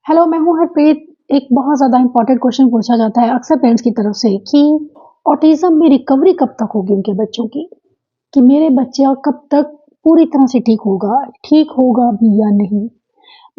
Hello, मैं हूँ हरप्रीत। एक बहुत ज़्यादा इम्पोर्टेंट क्वेश्चन पूछा जाता है अक्सर पेरेंट्स की तरफ से कि ऑटिज़्म में रिकवरी कब तक होगी उनके बच्चों की? कि मेरे बच्चा कब तक पूरी तरह से ठीक होगा भी या नहीं?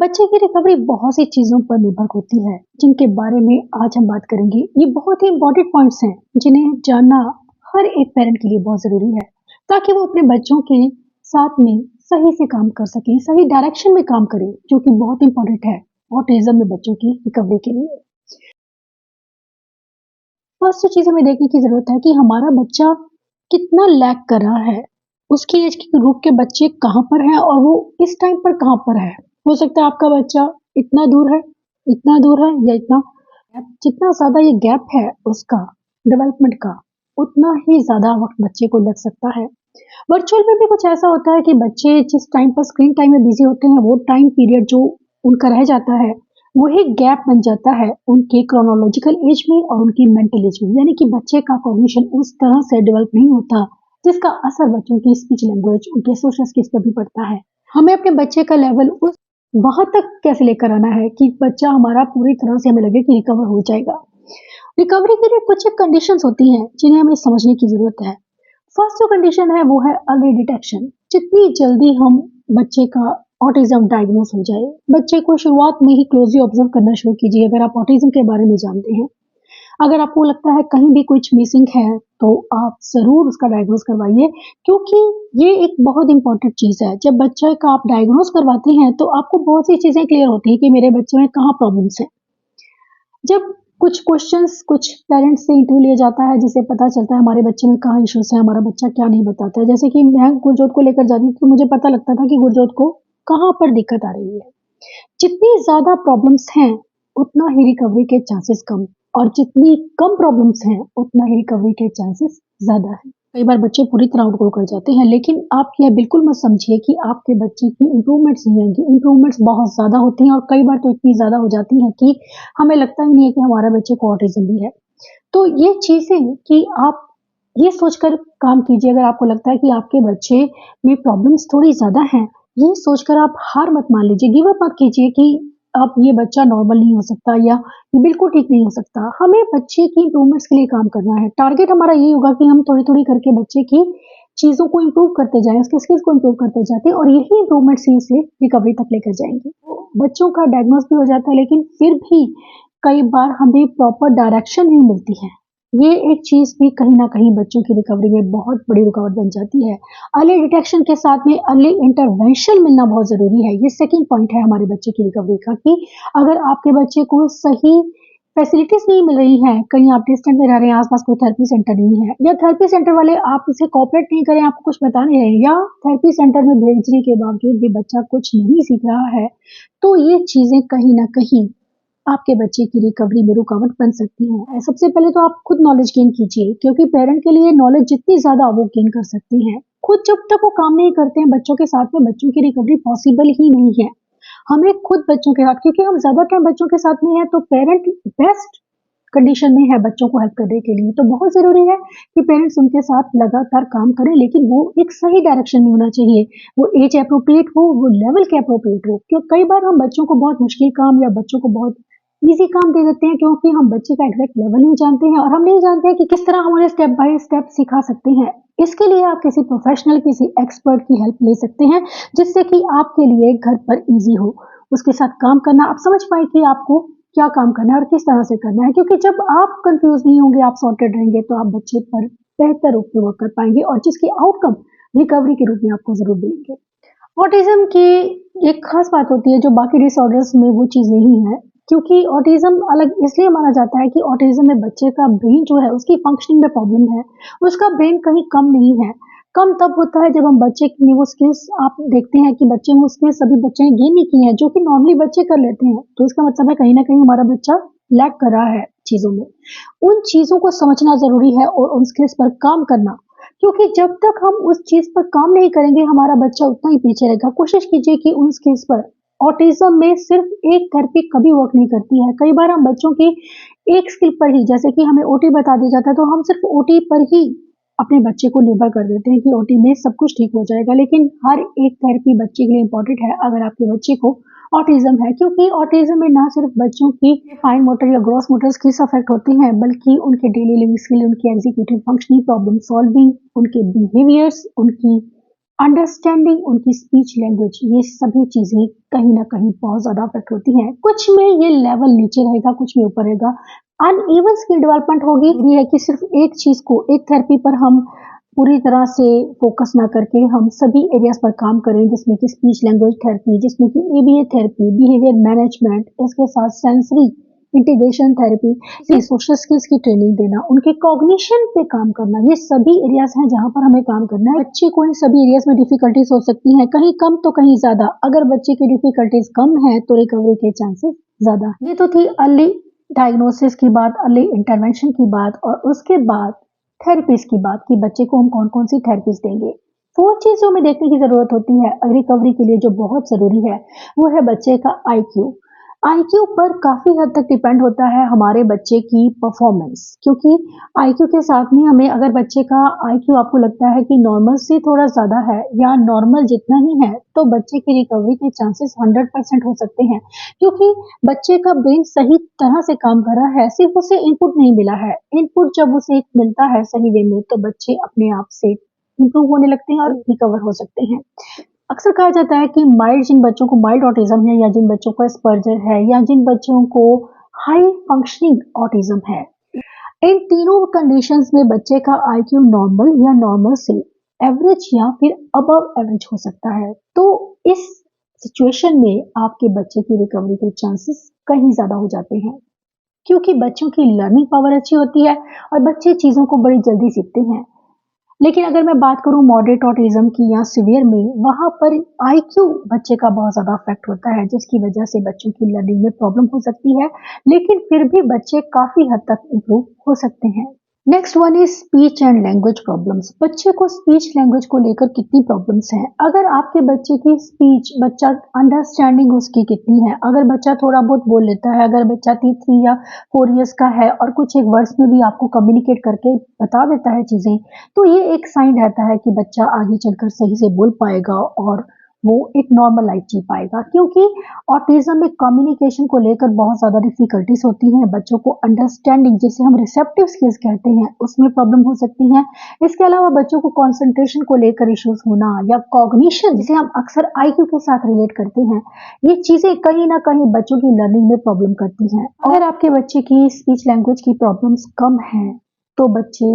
बच्चे की रिकवरी बहुत सी चीज़ों पर निर्भर होती है, जिनके बारे में आज हम बात करेंगे। ये बहुत ही इम्पोर्टेंट पॉइंट्स हैं, जिन्हें जानना हर एक पेरेंट के लिए बहुत ज़रूरी है, ताकि वो अपने बच्चों के साथ में सही से काम कर सकें, सही डायरेक्शन में काम करें, जो कि बहुत इम्पोर्टेंट है ऑटिज़्म में बच्चों की रिकवरी के लिए। फर्स्ट जो चीज़ हमें देखने की ज़रूरत है कि हमारा बच्चा कितना लैग कर रहा है, उसकी एज के ग्रुप के बच्चे कहाँ पर हैं और वो इस टाइम पर कहाँ पर है। हो सकता है आपका बच्चा इतना दूर है, इतना दूर है या इतना। जितना ज़्यादा ये गैप है उसका डेवलपमेंट का, उतना ही ज़्यादा वक़्त बच्चे को लग सकता है। वर्चुअल में भी कुछ ऐसा होता है कि बच्चे जिस टाइम पर स्क्रीन टाइम में बिज़ी होते हैं, वो टाइम पीरियड जो उनका रह जाता है, वही गैप बन जाता है उनके क्रोनोलॉजिकल एज में और उनकी मेंटल एज में। यानी कि बच्चे का कॉग्निशन उस तरह से डेवलप नहीं होता, जिसका असर बच्चों की स्पीच लैंग्वेज, उनके सोशल स्किल्स पर भी पड़ता है। हमें अपने बच्चे का लेवल उस वहाँ तक कैसे लेकर आना है कि बच्चा हमारा पूरी तरह से हमें लगे कि रिकवर हो जाएगा। रिकवरी के लिए कुछ कंडीशंस होती हैं, जिन्हें हमें समझने की ज़रूरत है। फर्स्ट जो कंडीशन है वो है अर्ली डिटेक्शन। जितनी जल्दी हम बच्चे का ऑटिज्म डायग्नोस हो जाए, बच्चे को शुरुआत में ही क्लोजली ऑब्जर्व करना शुरू कीजिए। अगर आप ऑटिज्म के बारे में जानते हैं, अगर आपको लगता है कहीं भी कुछ मिसिंग है, तो आप ज़रूर उसका डायग्नोस करवाइए, क्योंकि ये एक बहुत इंपॉर्टेंट चीज़ है। जब बच्चे का आप डायग्नोस करवाते हैं, तो आपको बहुत सी चीज़ें क्लियर होती हैं कि मेरे बच्चे में कहाँ प्रॉब्लम्स हैं। जब कुछ क्वेश्चंस कुछ पेरेंट्स से इंटरव्यू लिया जाता है, जिससे पता चलता है हमारे बच्चे में कहाँ इश्यूज़ हैं, हमारा बच्चा क्या नहीं बताता है। जैसे कि मैं गुरजोत को लेकर जाती थी, तो मुझे पता लगता था कि गुरजोत को कहाँ पर दिक्कत आ रही है। जितनी ज़्यादा प्रॉब्लम्स हैं, उतना ही रिकवरी के चांसेस कम, और जितनी कम प्रॉब्लम्स हैं, उतना ही रिकवरी के चांसेस ज़्यादा हैं। कई बार बच्चे पूरी तरह आउटग्रो कर जाते हैं, लेकिन आप यह बिल्कुल मत समझिए कि आपके बच्चे की इम्प्रूवमेंट्स नहीं आएँगी। इम्प्रूवमेंट्स बहुत ज़्यादा होती हैं और कई बार तो इतनी ज़्यादा हो जाती हैं कि हमें लगता ही नहीं है कि हमारे बच्चे को ऑटिज़्म भी है। तो ये चीज़ें कि आप ये सोचकर काम कीजिए, अगर आपको लगता है कि आपके बच्चे में प्रॉब्लम्स थोड़ी ज़्यादा हैं, ये सोचकर आप हार मत मान लीजिए, गिव अप मत कीजिए कि अब ये बच्चा नॉर्मल नहीं हो सकता या ये बिल्कुल ठीक नहीं हो सकता। हमें बच्चे की इम्प्रूवमेंट्स के लिए काम करना है। टारगेट हमारा यही होगा कि हम थोड़ी-थोड़ी करके बच्चे की चीज़ों को इम्प्रूव करते जाएँ, उसके स्किल्स को इम्प्रूव करते जाते हैं और यही इम्प्रूवमेंट्स ही उसे रिकवरी तक लेकर जाएँगे। तो बच्चों का डायग्नोस भी हो जाता है, लेकिन फिर भी कई बार हमें प्रॉपर डायरेक्शन नहीं मिलती है। ये एक चीज़ भी कहीं न कहीं बच्चों की रिकवरी में बहुत बड़ी रुकावट बन जाती है। अर्ली डिटेक्शन के साथ में अर्ली इंटरवेंशन मिलना बहुत ज़रूरी है। ये सेकंड पॉइंट है हमारे बच्चे की रिकवरी का कि अगर आपके बच्चे को सही फैसिलिटीज़ नहीं मिल रही हैं, कहीं आप डिस्टेंस में रह रहे हैं, आस-पास कोई थेरेपी सेंटर नहीं है, या थेरेपी सेंटर वाले आप उसे कोऑपरेट नहीं कर रहे हैं, आपको कुछ बता नहीं रहे हैं, या थेरेपी सेंटर में भेजने के बावजूद भी बच्चा कुछ नहीं सीख रहा है, तो ये चीज़ें कहीं न कहीं आपके बच्चे की रिकवरी में रुकावट बन सकती हैं। सबसे पहले तो आप खुद नॉलेज गेन कीजिए, क्योंकि पेरेंट के लिए नॉलेज जितनी ज़्यादा वो गेन कर सकते हैं, खुद जब तक वो काम नहीं करते हैं बच्चों के साथ में, बच्चों की रिकवरी पॉसिबल ही नहीं है। हमें खुद बच्चों के साथ, क्योंकि हम ज़्यादा टाइम बच्चों के साथ में हैं, तो पेरेंट बेस्ट कंडीशन में है बच्चों को हेल्प करने के लिए। तो बहुत ज़रूरी है कि पेरेंट्स उनके साथ लगातार काम करें, लेकिन वो एक सही डायरेक्शन में होना चाहिए। वो एज एप्रोप्रिएट हो, वो लेवल के एप्रोप्रिएट हो। क्यों कई बार हम बच्चों को बहुत मुश्किल काम या बच्चों को बहुत ईज़ी काम दे देते हैं, क्योंकि हम बच्चे का एग्ज़ैक्ट लेवल नहीं जानते हैं और हम नहीं जानते हैं कि किस तरह हम उन्हें स्टेप बाय स्टेप सिखा सकते हैं। इसके लिए आप किसी प्रोफ़ेशनल, किसी एक्सपर्ट की हेल्प ले सकते हैं, जिससे कि आपके लिए घर पर ईज़ी हो। उसके साथ काम करना, आप समझ पाएँ कि आपको क्या काम करना है और किस तरह से करना है, क्योंकि जब आप कंफ्यूज नहीं होंगे, आप सॉर्टेड रहेंगे, तो आप बच्चे पर बेहतर रूप में वर्क कर पाएंगे और जिसकी आउटकम रिकवरी के रूप में आपको जरूर मिलेंगे। ऑटिज्म की एक खास बात होती है जो बाकी डिसऑर्डर्स में वो चीज़ नहीं है, क्योंकि ऑटिज्म अलग इसलिए माना जाता है कि ऑटिज्म में बच्चे का ब्रेन जो है उसकी फंक्शनिंग में प्रॉब्लम है। उसका ब्रेन कहीं कम नहीं है। कम तब होता है जब हम बच्चे में वो स्किल्स, आप देखते हैं कि बच्चे में वो स्किल्स सभी बच्चे ने गेन नहीं की हैं, जो कि नॉर्मली बच्चे कर लेते हैं। तो इसका मतलब है कहीं न कहीं हमारा बच्चा लैग कर रहा है चीज़ों में। उन चीज़ों को समझना ज़रूरी है और उन स्किल्स पर काम करना, क्योंकि जब तक हम उस चीज़ पर काम नहीं करेंगे, हमारा बच्चा उतना ही पीछे रहेगा। कोशिश कीजिए कि उन स्किल्स पर, ऑटिज़्म में सिर्फ़ एक थेरेपी कभी वर्क नहीं करती है। कई बार हम बच्चों की एक स्किल पर ही, जैसे कि हमें ओटी बता दिया जाता है, तो हम सिर्फ़ ओटी पर ही अपने बच्चे को निर्भर कर देते हैं कि ओटी में सब कुछ ठीक हो जाएगा, लेकिन हर एक थेरेपी बच्चे के लिए इम्पोर्टेंट है अगर आपके बच्चे को ऑटिज्म है, क्योंकि ऑटिज्म में ना सिर्फ बच्चों की फाइन मोटर या ग्रॉस मोटर स्किल्स अफेक्ट होती हैं, बल्कि उनके डेली लिविंग स्किल, उनकी एग्जीक्यूटिव फंक्शनिंग, प्रॉब्लम सॉल्विंग, उनके बिहेवियर्स, उनकी अंडरस्टैंडिंग, उनकी स्पीच लैंग्वेज, ये सभी चीजें कहीं ना कहीं बहुत ज्यादा अफेक्ट होती हैं। कुछ में ये लेवल नीचे रहेगा, कुछ में ऊपर रहेगा। अनइवन स्किल डेवलपमेंट होगी। ये है कि सिर्फ एक चीज को, एक थेरेपी पर हम पूरी तरह से फोकस ना करके हम सभी एरियाज पर काम करें, जिसमें कि स्पीच लैंग्वेज थेरेपी, जिसमें कि एबीए थेरेपी, बिहेवियर मैनेजमेंट, इसके साथ sensory integration therapy, social skills की ट्रेनिंग देना, उनके कॉग्निशन पे काम करना, ये सभी एरियाज हैं जहां पर हमें काम करना है। बच्चे को इन सभी एरियाज में डिफिकल्टीज हो सकती हैं, कहीं कम तो कहीं ज्यादा। अगर बच्चे की डिफिकल्टीज कम है तो रिकवरी के चांसेस ज्यादा। ये तो थी अर्ली डायग्नोसिस की बात, अर्ली इंटरवेंशन की बात, और उसके बाद थेरेपीज की बात कि बच्चे को हम कौन कौन सी थेरेपीज देंगे। 4 चीज जो हमें देखने की जरूरत होती है रिकवरी के लिए, जो बहुत जरूरी है, वो है बच्चे का आईक्यू। आईक्यू पर काफी हद तक डिपेंड होता है हमारे बच्चे की परफॉर्मेंस, क्योंकि आईक्यू के साथ में हमें, अगर बच्चे का आईक्यू आपको लगता है कि नॉर्मल से थोड़ा ज्यादा है या नॉर्मल जितना ही है, तो बच्चे की रिकवरी के चांसेस 100% हो सकते हैं, क्योंकि बच्चे का ब्रेन सही तरह से काम कर रहा है, सिर्फ उसे इनपुट नहीं मिला है। इनपुट जब उसे मिलता है सही वे में, तो बच्चे अपने आप से इंप्रूव होने लगते हैं और रिकवर हो सकते हैं। अक्सर कहा जाता है कि जिन बच्चों को माइल्ड ऑटिज्म है, या जिन बच्चों को एस्पर्जर है, या जिन बच्चों को हाई फंक्शनिंग ऑटिज्म है, इन तीनों कंडीशंस में बच्चे का आईक्यू नॉर्मल या नॉर्मल से एवरेज या फिर अबव एवरेज हो सकता है। तो इस सिचुएशन में आपके बच्चे की रिकवरी के चांसेस कहीं ज्यादा हो जाते हैं, क्योंकि बच्चों की लर्निंग पावर अच्छी होती है और बच्चे चीजों को बड़ी जल्दी सीखते हैं। लेकिन अगर मैं बात करूं मॉडरेट ऑटिज्म की या सिवियर में, वहां पर आईक्यू बच्चे का बहुत ज्यादा अफेक्ट होता है, जिसकी वजह से बच्चों की लर्निंग में प्रॉब्लम हो सकती है, लेकिन फिर भी बच्चे काफी हद तक इम्प्रूव हो सकते हैं। Next one is speech and language problems. बच्चे को स्पीच लैंग्वेज को लेकर कितनी प्रॉब्लम्स हैं? अगर आपके बच्चे की स्पीच, बच्चा अंडरस्टैंडिंग उसकी कितनी है, अगर बच्चा थोड़ा बहुत बोल लेता है, अगर बच्चा 3 या 4 ईयर्स का है और कुछ एक वर्ड्स में भी आपको कम्युनिकेट करके बता देता है चीजें, तो ये एक साइन रहता है कि बच्चा आगे चलकर सही से बोल पाएगा और वो एक नॉर्मल लाइफ जी पाएगा, क्योंकि ऑटिज्म में कम्युनिकेशन को लेकर बहुत ज्यादा डिफिकल्टीज होती हैं। बच्चों को अंडरस्टैंडिंग, जिसे हम रिसेप्टिव स्किल्स कहते हैं, उसमें प्रॉब्लम हो सकती है। इसके अलावा बच्चों को कंसंट्रेशन को लेकर इश्यूज होना, या कॉग्निशन, जिसे हम अक्सर आईक्यू के साथ रिलेट करते हैं, ये चीजें कहीं ना कहीं बच्चों की लर्निंग में प्रॉब्लम करती हैं। अगर आपके बच्चे की स्पीच लैंग्वेज की प्रॉब्लम्स कम है, तो बच्चे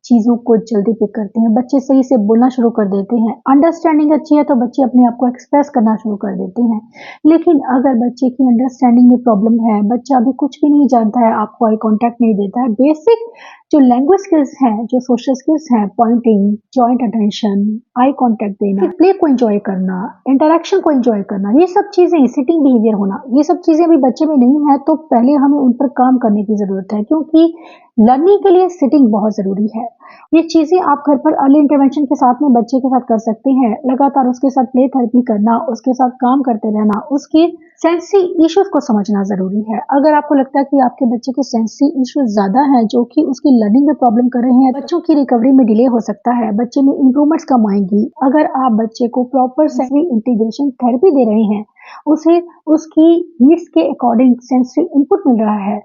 चीजों को जल्दी पिक करते हैं, बच्चे सही से बोलना शुरू कर देते हैं। अंडरस्टैंडिंग अच्छी है तो बच्चे अपने आप को एक्सप्रेस करना शुरू कर देते हैं। लेकिन अगर बच्चे की अंडरस्टैंडिंग में प्रॉब्लम है, बच्चा अभी कुछ भी नहीं जानता है, आपको आई कांटेक्ट नहीं देता है, बेसिक जो लैंग्वेज स्किल्स हैं, जो सोशल स्किल्स हैं, pointing, joint attention, eye contact देना, प्ले को एंजॉय करना, इंटरेक्शन को एंजॉय करना, ये सब चीजें, सिटिंग बिहेवियर होना, ये सब चीजें अभी बच्चे में नहीं है, तो पहले हमें उन पर काम करने की जरूरत है, क्योंकि लर्निंग के लिए सिटिंग बहुत जरूरी है। ये चीजें आप घर पर अर्ली इंटरवेंशन के साथ में बच्चे के साथ कर सकते हैं। लगातार उसके साथ प्ले थेरेपी करना, उसके साथ काम करते रहना, उसके सेंसरी इश्यूज को समझना जरूरी है। अगर आपको लगता है कि आपके बच्चे के सेंसरी इश्यूज ज्यादा हैं, जो कि उसकी लर्निंग में प्रॉब्लम कर रहे हैं, बच्चों की रिकवरी में डिले हो सकता है, बच्चे में इंप्रूवमेंट्स कम आएंगी। अगर आप बच्चे को प्रॉपर सेंसरी इंटीग्रेशन थेरेपी दे रहे हैं, उसे उसकी नीड्स के अकॉर्डिंग सेंसरी इनपुट मिल रहा है,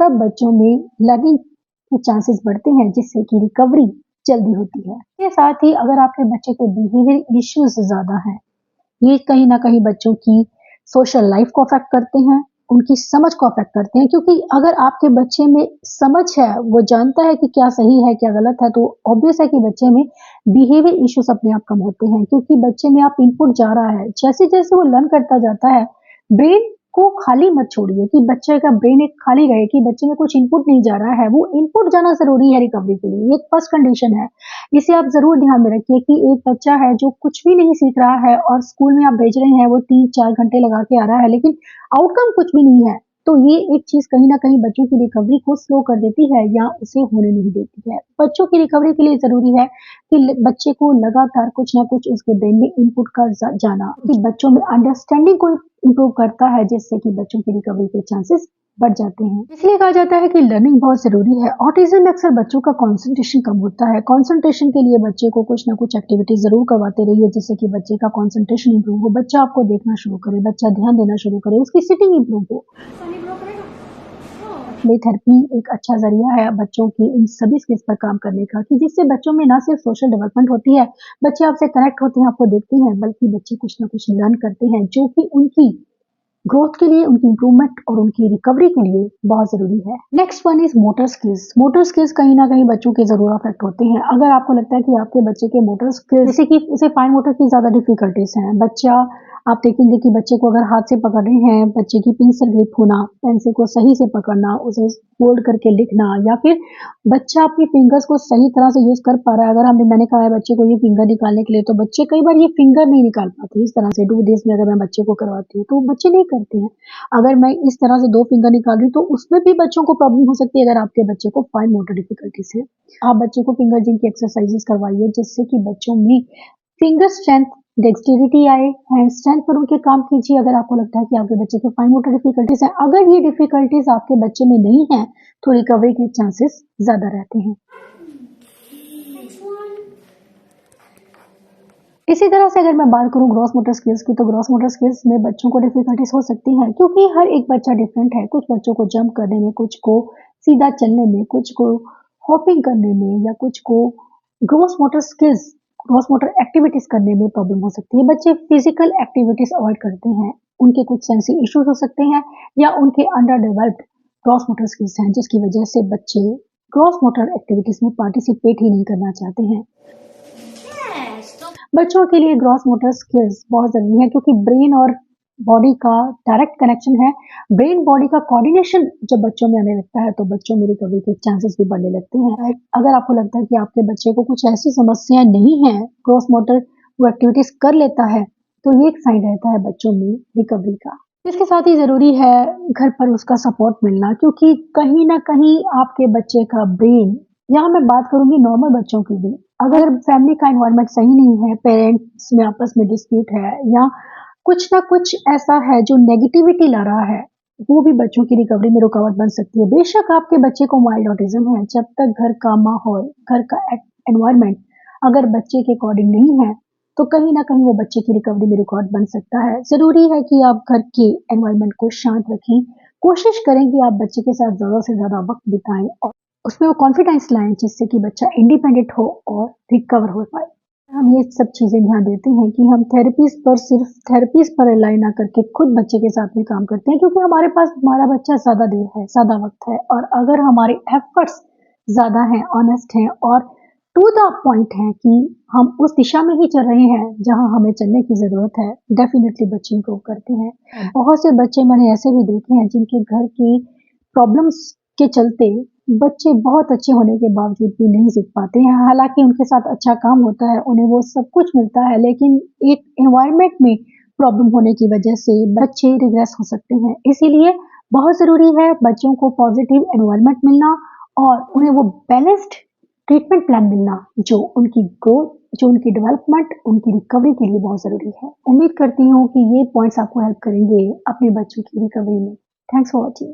तब बच्चों में लर्निंग के चांसेस बढ़ते हैं, जिससे कि रिकवरी जल्दी होती है। इसके साथ ही अगर आपके बच्चे के बिहेवियर इश्यूज ज्यादा हैं, ये कहीं ना कहीं बच्चों की सोशल लाइफ को अफेक्ट करते हैं, उनकी समझ को अफेक्ट करते हैं, क्योंकि अगर आपके बच्चे में समझ है, वो जानता है कि क्या सही है क्या गलत है, तो ऑब्वियस है कि बच्चे में बिहेवियर इश्यूज अपने आप कम होते हैं, क्योंकि बच्चे में आप इनपुट जा रहा है, जैसे जैसे वो लर्न करता जाता है, ब्रेन को खाली मत छोड़िए कि बच्चे का ब्रेन एक खाली रहे, कि बच्चे में कुछ इनपुट नहीं जा रहा है, वो इनपुट जाना जरूरी है रिकवरी के लिए, ये एक फर्स्ट कंडीशन है। इसे आप जरूर ध्यान में रखिए कि एक बच्चा है जो कुछ भी नहीं सीख रहा है और स्कूल में आप भेज रहे हैं, वो 3-4 घंटे लगा के आ रहा है, लेकिन आउटकम कुछ भी नहीं है, तो ये एक चीज कहीं ना कहीं बच्चों की रिकवरी को स्लो कर देती है या उसे होने नहीं देती है। बच्चों की रिकवरी के लिए जरूरी है कि बच्चे को लगातार कुछ ना कुछ उसके ब्रेन में इनपुट का जाना, कि बच्चों में अंडरस्टैंडिंग को इम्प्रूव करता है, जिससे कि बच्चों की रिकवरी के चांसेस बढ़ जाते हैं। इसलिए कहा जाता है कि लर्निंग बहुत ज़रूरी है। ऑटिज़म में अक्सर बच्चों का कंसंट्रेशन कम होता है। कंसंट्रेशन के लिए बच्चे को कुछ ना कुछ एक्टिविटी ज़रूर करवाते रहिए, जिससे कि बच्चे का कंसंट्रेशन इम्प्रूव हो, बच्चा आपको देखना शुरू करे, बच्चा ध्यान देना शुरू करे, उसकी सिटिंग इम्प्रूव हो। प्ले थेरेपी एक अच्छा ज़रिया है बच्चों की इन सभी स्किल्स पर काम करने का, कि जिससे बच्चों में ना सिर्फ सोशल डेवलपमेंट होती है, बच्चे आपसे कनेक्ट होते हैं, आपको देखते हैं, बल्कि बच्चे कुछ ना कुछ लर्न करते हैं, जो कि उनकी ग्रोथ के लिए, उनकी इम्प्रूवमेंट और उनकी रिकवरी के लिए बहुत ज़रूरी है। Next one is motor skills. Motor skills कहीं न कहीं बच्चों के ज़रूर अफेक्ट होते हैं। अगर आपको लगता है कि आपके बच्चे के मोटर स्किल्स, जैसे कि उसे फाइन मोटर की ज़्यादा डिफ़िकल्टीज़ हैं, बच्चा आप देखेंगे कि बच्चे को अगर हाथ से पकड़ रहे हैं, बच्चे की पेंसिल ग्रिप होना, पेंसिल को सही से पकड़ना, उसे फोल्ड करके लिखना, या फिर बच्चा अपनी फिंगर्स को सही तरह से यूज़ कर पा रहा है। अगर मैंने कहा है बच्चे को ये फिंगर निकालने के लिए, तो बच्चे कई बार ये फिंगर नहीं निकाल पाते इस तरह से। डू दिस में अगर मैं बच्चे को करवाती हूँ, तो बच्चे नहीं करते हैं। अगर मैं इस तरह से 2 फिंगर निकाल रही हूँ, तो उसमें भी बच्चों को प्रॉब्लम हो सकती है अगर आपके बच्चे को फाइन मोटर डिफिकल्टीज है। आप बच्चे को फिंगर जिम की एक्सरसाइजेस करवाइए, जिससे कि बच्चों में फिंगर स्ट्रेंथ, डेक्सटेरिटी आए, हैंड स्ट्रेंथ पर उनके काम कीजिए। अगर आपको लगता है कि आपके बच्चे को फाइन मोटर डिफिकल्टीज है, अगर ये डिफिकल्टीज आपके बच्चे में नहीं है, तो रिकवरी के चांसेस ज़्यादा रहते हैं। इसी तरह से अगर मैं बात करूँ ग्रॉस मोटर स्किल्स की, तो ग्रॉस मोटर स्किल्स में बच्चों को डिफिकल्टीज हो सकती हैं, क्योंकि हर एक बच्चा डिफरेंट है। कुछ बच्चों को जंप करने में, कुछ को सीधा चलने में, कुछ को हॉपिंग करने में, या कुछ को gross motor skills, gross motor activities करने में प्रॉब्लम हो सकती है। बच्चे फिजिकल एक्टिविटीज अवॉइड करते हैं, उनके कुछ सेंसी इश्यूज हो सकते हैं, या उनके under developed gross motor skills हैं, जिसकी वजह से बच्चे ग्रॉस मोटर एक्टिविटीज में पार्टिसिपेट ही नहीं करना चाहते हैं। बच्चों के लिए ग्रॉस मोटर स्किल्स बहुत ज़रूरी है, क्योंकि ब्रेन और बॉडी का डायरेक्ट कनेक्शन है। ब्रेन बॉडी का कोऑर्डिनेशन जब बच्चों में आने लगता है, तो बच्चों में रिकवरी के चांसेस भी बढ़ने लगते हैं। अगर आपको लगता है कि आपके बच्चे को कुछ ऐसी समस्याएं नहीं है, ग्रॉस मोटर वो एक्टिविटीज कर लेता है, तो ये एक साइन रहता है बच्चों में रिकवरी का। इसके साथ ही ज़रूरी है घर पर उसका सपोर्ट मिलना, क्योंकि कहीं ना कहीं आपके बच्चे का ब्रेन, यहाँ मैं बात करूंगी नॉर्मल बच्चों की भी, अगर फैमिली का एनवायरनमेंट सही नहीं है, पेरेंट्स में आपस में डिस्प्यूट है, या कुछ ना कुछ ऐसा है जो नेगेटिविटी ला रहा है, वो भी बच्चों की रिकवरी में रुकावट बन सकती है। बेशक आपके बच्चे को माइल्ड ऑटिज्म है, जब तक घर का माहौल, घर का एनवायरनमेंट अगर बच्चे के अकॉर्डिंग नहीं है, तो कहीं ना कहीं वो बच्चे की रिकवरी में रुकावट बन सकता है। ज़रूरी है कि आप घर के एनवायरनमेंट को शांत रखें, कोशिश करें कि आप बच्चे के साथ ज़्यादा से ज़्यादा वक्त बिताएं और उसमें वो कॉन्फिडेंस लाएं, जिससे कि बच्चा इंडिपेंडेंट हो और रिकवर हो पाए। हम ये सब चीज़ें ध्यान देते हैं कि हम सिर्फ थेरेपीज पर रिलाई ना करके खुद बच्चे के साथ में काम करते हैं, क्योंकि हमारे पास हमारा बच्चा ज़्यादा देर है, ज़्यादा वक्त है, और अगर हमारे एफर्ट्स ज़्यादा हैं, ऑनेस्ट हैं और टू द पॉइंट है कि हम उस दिशा में ही चल रहे हैं जहां हमें चलने की ज़रूरत है, डेफिनेटली बच्चे इम्प्रूव करते हैं। बहुत से बच्चे मैंने ऐसे भी देखे हैं जिनके घर की प्रॉब्लम्स के चलते बच्चे बहुत अच्छे होने के बावजूद भी नहीं सीख पाते हैं। हालांकि उनके साथ अच्छा काम होता है, उन्हें वो सब कुछ मिलता है, लेकिन एक एनवायरनमेंट में प्रॉब्लम होने की वजह से बच्चे रिग्रेस हो सकते हैं। इसीलिए बहुत ज़रूरी है बच्चों को पॉजिटिव एनवायरनमेंट मिलना, और उन्हें वो बैलेंस्ड ट्रीटमेंट प्लान मिलना, जो उनकी ग्रोथ, जो उनकी डेवलपमेंट, उनकी रिकवरी के लिए बहुत ज़रूरी है। उम्मीद करती हूँ कि ये पॉइंट्स आपको हेल्प करेंगे अपने बच्चों की रिकवरी में। Thanks for watching.